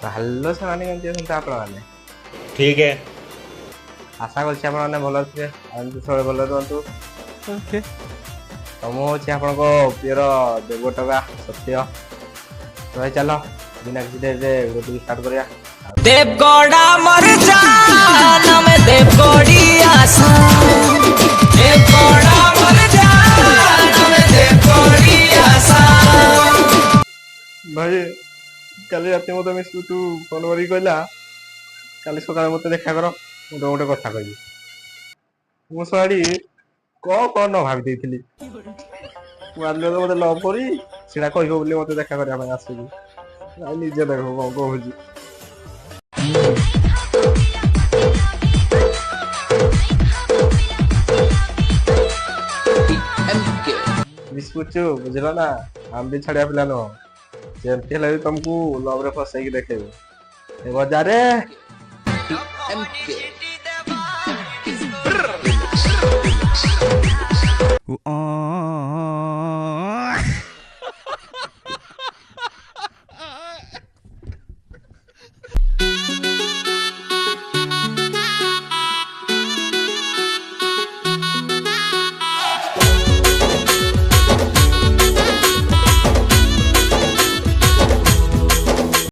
ଭଲ ସେମାନେ କେମିତି ଅଛନ୍ତି ଆପଣମାନେ? ठीक है। ଆଶା କରୁଛି ଆପଣମାନେ ଭଲ ଥିବେ ଆଉ ଏମିତି ସବୁବେଳେ ଭଲ ରୁହନ୍ତୁ। ओके। ତ ମୁଁ ହେଉଛି ଆପଣଙ୍କ ପ୍ରିୟର ଦେବଟକା ସତ୍ୟ। ଭାଇ ଚାଲ ବିନା କିଛି ଡେରିରେ ରୋଟି ଷ୍ଟାର୍ଟ କରିବା। देवगौड़ा मर जाना मैं देवगौड़ी आसा देवगौड़ा मर जाना मैं देवगौड़ी आसा। ଭାଇ କାଲି ରାତି ମୋତେ ମିଶୁ ତୁ ଫୋନ କରିକି କହିଲା କାଲି ସକାଳେ ମୋତେ ଦେଖା କର ମୁଁ ତ ଗୋଟେ କଥା କହିବି। ମୁଁ ଶୁଆଡି କଣ ନ ଭାବି ଦେଇଥିଲି। ମୁଁ ଆଜି ତ ମୋତେ ଲଭ୍ କରି ସେଟା କହିବ ବୋଲି ମୋତେ ଦେଖା କରିବା ପାଇଁ ଆସୁଛି। ଭାଇ ନିଜେ ଦେଖ କଣ କହୁଛି। ବିସ୍କୁଟ ବୁଝିଲ ନା ଆମେ ବି ଛାଡିବା ପିଲା ନୁହଁ। ଯେମିତି ହେଲେ ବି ତମକୁ ଲଭ୍ ରେ ଫସେଇକି ଦେଖେଇବୁ ଏ ବଜାରରେ।